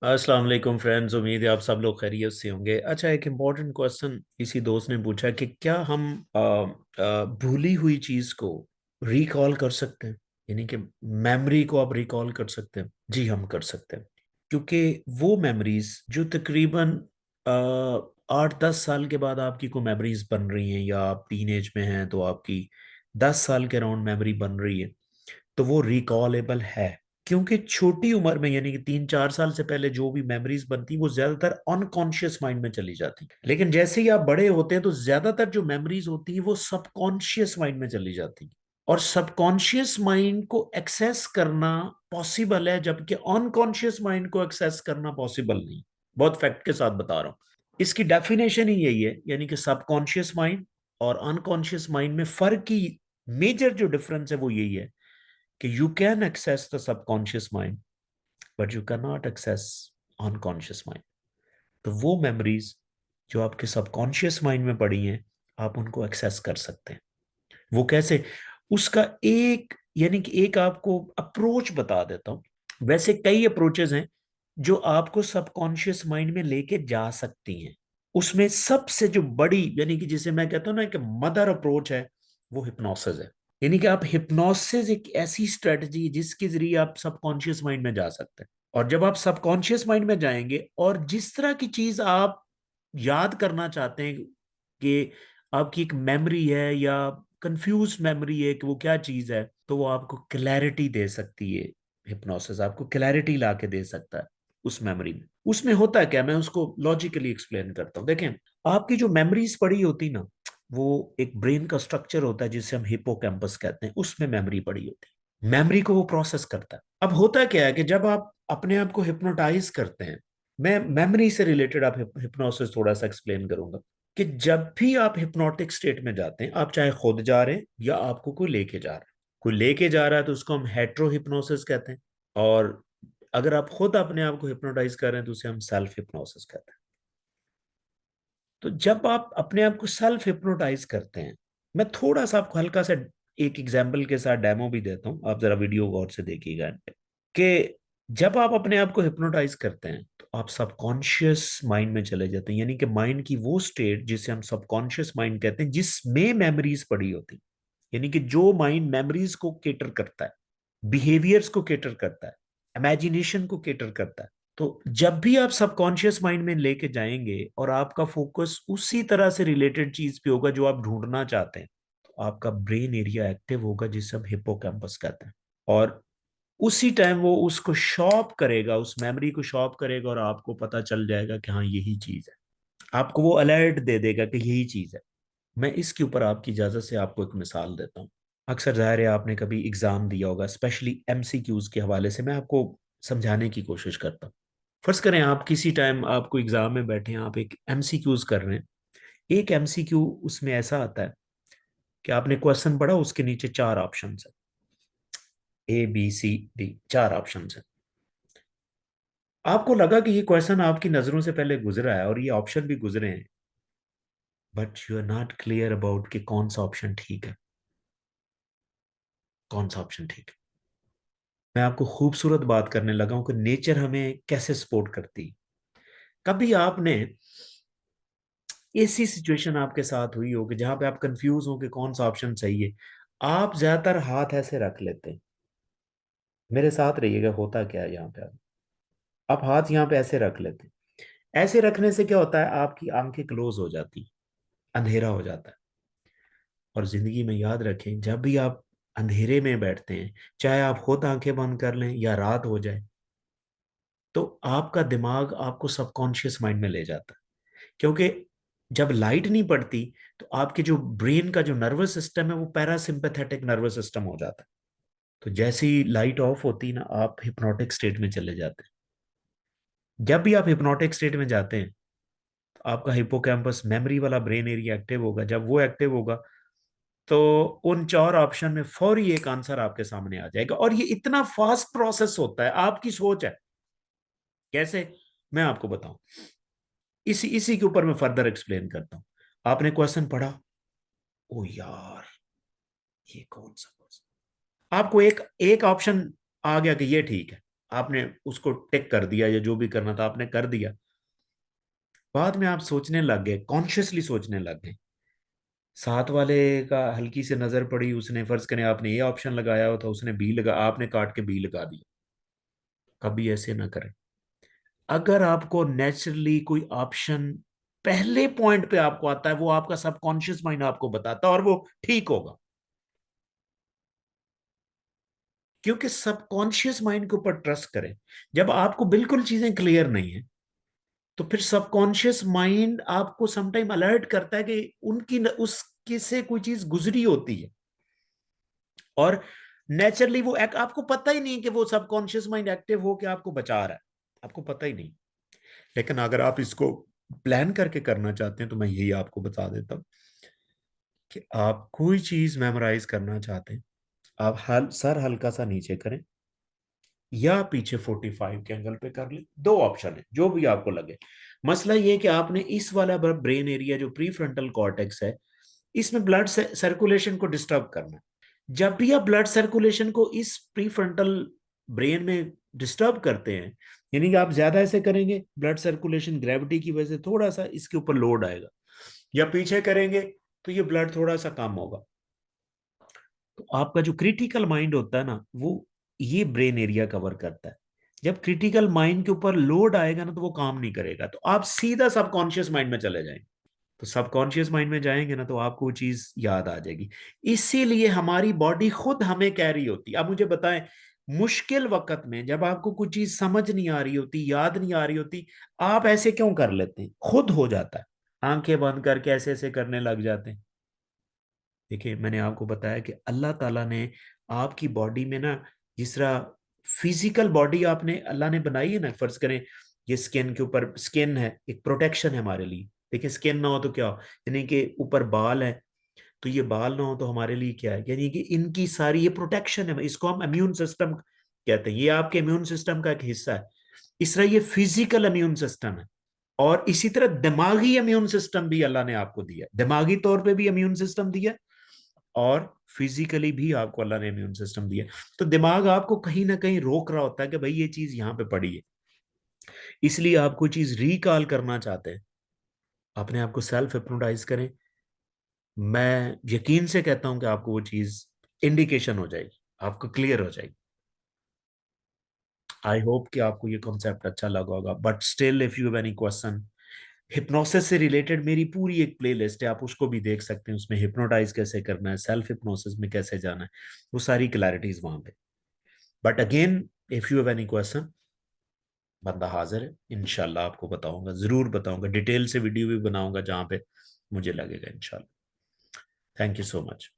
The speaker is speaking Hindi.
अस्सलाम वालेकुम फ्रेंड्स। उम्मीद है आप सब लोग खैरियत से होंगे। अच्छा, एक इम्पोर्टेंट क्वेश्चन इसी दोस्त ने पूछा कि क्या हम भूली हुई चीज को रिकॉल कर सकते हैं, यानी कि मेमोरी को आप रिकॉल कर सकते हैं? जी, हम कर सकते हैं। क्योंकि वो मेमोरीज जो तकरीबन 8-10 साल के बाद आपकी को मेमोरीज बन रही हैं, या आप टीनेज में हैं तो आपकी 10 साल के अराउंड मेमोरी बन रही है, तो वो रिकॉलेबल है। क्योंकि छोटी उम्र में, यानी कि 3-4 साल से पहले जो भी मेमोरीज बनती वो ज्यादातर अनकॉन्शियस माइंड में चली जाती, लेकिन जैसे ही आप बड़े होते हैं तो ज्यादातर जो मेमोरीज होती है वो सबकॉन्शियस माइंड में चली जाती। और सबकॉन्शियस माइंड को एक्सेस करना पॉसिबल है, जबकि अनकॉन्शियस माइंड को एक्सेस करना पॉसिबल नहीं। बहुत फैक्ट के साथ बता रहा हूं। इसकी डेफिनेशन ही यही है, यानी कि सबकॉन्शियस माइंड और अनकॉन्शियस माइंड में फर्क की मेजर जो डिफरेंस है वो यही है कि you can access the subconscious mind but you can not access unconscious mind. तो वो मेमोरीज जो आपके सबकॉन्शियस माइंड में पड़ी हैं, आप उनको एक्सेस कर सकते हैं। वो कैसे? उसका एक, यानी कि एक आपको अप्रोच बता देता हूं। वैसे कई अप्रोचेस हैं जो आपको सबकॉन्शियस माइंड में लेके जा सकती हैं। उसमें सबसे जो बड़ी, यानी कि जिसे मैं कहता हूं ना कि मदर अप्रोच है, वो हिप्नोसिस है। यानी कि आप हिप्नोसिस एक ऐसी स्ट्रेटजी है जिसके जरिए आप सबकॉन्शियस माइंड में जा सकते हैं। और जब आप सबकॉन्शियस माइंड में जाएंगे और जिस तरह की चीज आप याद करना चाहते हैं कि आपकी एक मेमोरी है या कंफ्यूज मेमोरी है कि वो क्या चीज है, तो वो आपको क्लैरिटी दे सकती है। हिप्नोसिस आपको क्लैरिटी ला के दे सकता है उस मेमोरी में। उसमें होता है क्या, मैं उसको लॉजिकली एक्सप्लेन करता हूँ। देखें, आपकी जो मेमोरीज पड़ी होती ना, वो एक ब्रेन का स्ट्रक्चर होता है जिसे हम हिपोकैम्पस कहते हैं, उसमें मेमोरी पड़ी होती है। मेमोरी को वो प्रोसेस करता है। अब होता क्या है कि जब आप अपने आप को हिप्नोटाइज करते हैं, मैं मेमोरी से रिलेटेड आप हिप्नोसिस थोड़ा सा एक्सप्लेन करूंगा कि जब भी आप हिप्नोटिक स्टेट में जाते हैं, आप चाहे खुद जा रहे हैं या आपको कोई लेके जा रहा है। कोई लेके जा रहा है तो उसको हम हेट्रो हिप्नोसिस कहते हैं। और अगर आप खुद अपने आप को हिप्नोटाइज कर रहे हैं तो उसे हम सेल्फ हिप्नोसिस कहते हैं। तो जब आप अपने आप को सेल्फ हिप्नोटाइज करते हैं, मैं थोड़ा सा आपको हल्का सा एक एग्जांपल के साथ डेमो भी देता हूं, आप जरा वीडियो गौर से देखिएगा कि जब आप अपने आप को हिप्नोटाइज करते हैं तो आप सबकॉन्शियस माइंड में चले जाते हैं, यानी कि माइंड की वो स्टेट जिसे हम सबकॉन्शियस माइंड कहते हैं, जिसमें मेमोरीज पड़ी होती, यानी कि जो माइंड मेमोरीज को केटर करता है, बिहेवियर्स को केटर करता है, इमेजिनेशन को केटर करता है। तो जब भी आप सबकॉन्शियस माइंड में लेके जाएंगे और आपका फोकस उसी तरह से रिलेटेड चीज पे होगा जो आप ढूंढना चाहते हैं, तो आपका ब्रेन एरिया एक्टिव होगा जिसे हम हिप्पोकैम्पस कहते हैं। और उसी टाइम वो उसको शॉप करेगा, उस मेमोरी को शॉप करेगा और आपको पता चल जाएगा कि हाँ यही चीज है। आपको वो अलर्ट दे देगा कि यही चीज है। मैं इसके ऊपर आपकी इजाजत से आपको एक मिसाल देता हूँ। अक्सर जाहिर है आपने कभी एग्जाम दिया होगा, स्पेशली एमसीक्यूज के हवाले से मैं आपको समझाने की कोशिश करता हूँ। फर्ज करें आप किसी टाइम आपको एग्जाम में बैठे हैं, आप एक एमसीक्यूज कर रहे हैं। एक एमसीक्यू उसमें ऐसा आता है कि आपने क्वेश्चन पढ़ा, उसके नीचे चार ऑप्शन है, ABCD, चार ऑप्शन है। आपको लगा कि ये क्वेश्चन आपकी नजरों से पहले गुजरा है और ये ऑप्शन भी गुजरे हैं, but you are not clear about कि कौन सा ऑप्शन ठीक है, कौन सा ऑप्शन ठीक है। मैं आपको खूबसूरत बात करने लगा हूं कि नेचर हमें कैसे सपोर्ट करती है। कभी आपने ऐसी सिचुएशन आपके साथ हुई हो कि जहां पे आप कंफ्यूज हो कि कौन सा ऑप्शन सही है, आप ज्यादातर हाथ ऐसे रख लेते हैं। मेरे साथ रहिएगा, होता क्या है यहाँ पे। आप हाथ यहाँ पे ऐसे रख लेते हैं। ऐसे रखने से क्या होता है, आपकी आंखें क्लोज हो जाती, अंधेरा हो जाता है। और जिंदगी में याद रखें, जब भी आप अंधेरे में बैठते हैं, चाहे आप खुद आंखें बंद कर लें या रात हो जाए, तो आपका दिमाग आपको सबकॉन्शियस माइंड में ले जाता है। क्योंकि जब लाइट नहीं पड़ती तो आपके जो ब्रेन का जो नर्वस सिस्टम है वो पैरासिम्पैथेटिक नर्वस सिस्टम हो जाता है। तो जैसे ही लाइट ऑफ होती ना, आप हिप्नोटिक स्टेट में चले जाते हैं। जब भी आप हिप्नोटिक स्टेट में जाते हैं तो आपका हिपोकैम्पस मेमोरी वाला ब्रेन एरिया एक्टिव होगा। जब वो एक्टिव होगा तो उन चार ऑप्शन में फौरी एक आंसर आपके सामने आ जाएगा। और ये इतना फास्ट प्रोसेस होता है, आपकी सोच है कैसे, मैं आपको बताऊं। इसी इसी के ऊपर मैं फर्दर एक्सप्लेन करता हूं। आपने क्वेश्चन पढ़ा, ओ यार ये कौन सा क्वेश्चन, आपको एक एक ऑप्शन आ गया कि ये ठीक है, आपने उसको टिक कर दिया, या जो भी करना था आपने कर दिया। बाद में आप सोचने लग गए, कॉन्शियसली सोचने लग गए। साथ वाले का हल्की से नजर पड़ी, उसने, फर्ज करें आपने ये ऑप्शन लगाया हो था, उसने बी लगा, आपने काट के बी लगा दिया। कभी ऐसे ना करें। अगर आपको नेचुरली कोई ऑप्शन पहले पॉइंट पे आपको आता है, वो आपका सबकॉन्शियस माइंड आपको बताता है, और वो ठीक होगा। क्योंकि सबकॉन्शियस माइंड के ऊपर ट्रस्ट करें। जब आपको बिल्कुल चीजें क्लियर नहीं है, तो फिर सबकॉन्शियस माइंड आपको समटाइम अलर्ट करता है कि उसके से कोई चीज गुजरी होती है, और नेचुरली वो आपको पता ही नहीं कि वो सबकॉन्शियस माइंड एक्टिव हो के आपको बचा रहा है, आपको पता ही नहीं। लेकिन अगर आप इसको प्लान करके करना चाहते हैं, तो मैं यही आपको बता देता हूँ कि आप कोई चीज मेमोराइज करना चाहते हैं, आप सर हल्का सा नीचे करें, या पीछे 45 के एंगल पे कर ले। दो ऑप्शन है, जो भी आपको लगे। मसला ये है कि आपने इस वाला ब्रेन एरिया जो प्री फ्रंटल कॉर्टेक्स है, इसमें ब्लड सर्कुलेशन को डिस्टर्ब करना है। जब भी आप ब्लड सर्कुलेशन को इस प्री फ्रंटल ब्रेन में डिस्टर्ब करते हैं, यानी कि आप ज्यादा ऐसे करेंगे, ब्लड सर्कुलेशन ग्रेविटी की वजह से थोड़ा सा इसके ऊपर लोड आएगा, या पीछे करेंगे तो ये ब्लड थोड़ा सा कम होगा। तो आपका जो क्रिटिकल माइंड होता है ना, वो ये ब्रेन एरिया कवर करता है। जब क्रिटिकल माइंड के ऊपर लोड आएगा ना, तो वो काम नहीं करेगा, तो आप सीधा सबकॉन्शियस माइंड में चले जाएंगे। तो सबकॉन्शियस माइंड में जाएंगे ना, तो आपको वो चीज याद आ जाएगी। इसीलिए हमारी बॉडी खुद हमें कह रही होती। अब मुझे बताएं, मुश्किल वक्त में जब आपको कुछ चीज समझ नहीं आ रही होती, याद नहीं आ रही होती, आप ऐसे क्यों कर लेते हैं? खुद हो जाता है, आंखें बंद करके ऐसे ऐसे करने लग जाते हैं। देखिए, मैंने आपको बताया कि अल्लाह ताला ने आपकी बॉडी में ना, जिस तरह फिजिकल बॉडी आपने अल्लाह ने बनाई है ना, फर्ज करें ये स्किन के ऊपर, स्किन है एक प्रोटेक्शन है हमारे लिए। देखिए, स्किन ना हो तो क्या हो, यानी कि ऊपर बाल है, तो ये बाल ना हो तो हमारे लिए क्या है, यानी कि इनकी सारी ये प्रोटेक्शन है, इसको हम इम्यून सिस्टम कहते हैं, ये आपके इम्यून सिस्टम का एक हिस्सा है। इस तरह ये फिजिकल इम्यून सिस्टम है। और इसी तरह दिमागी इम्यून सिस्टम भी अल्लाह ने आपको दिया, दिमागी तौर पे भी इम्यून सिस्टम दिया, और फिजिकली भी आपको अल्लाह ने इम्यून सिस्टम दिया। तो दिमाग आपको कहीं ना कहीं रोक रहा होता है कि भाई ये चीज यहाँ पे पड़ी है, इसलिए आप कोई चीज रिकॉल करना चाहते हैं, अपने आप को सेल्फ हिप्नोटाइज करें। मैं यकीन से कहता हूं कि आपको वो चीज इंडिकेशन हो जाएगी, आपको क्लियर हो जाएगी। आई होप कि आपको ये कॉन्सेप्ट अच्छा लगा होगा, but still if you have any question, hypnosis से रिलेटेड मेरी पूरी एक प्लेलिस्ट है, आप उसको भी देख सकते हैं। उसमें हिप्नोटाइज कैसे करना है, सेल्फ हिप्नोसिस में कैसे जाना है, वो सारी क्लैरिटीज वहां पे। But again, if you have any question, बंदा हाजिर है, इंशाल्लाह आपको बताऊंगा, जरूर बताऊंगा, डिटेल से वीडियो भी बनाऊंगा जहां पे मुझे लगेगा, इंशाल्लाह। Thank you so much.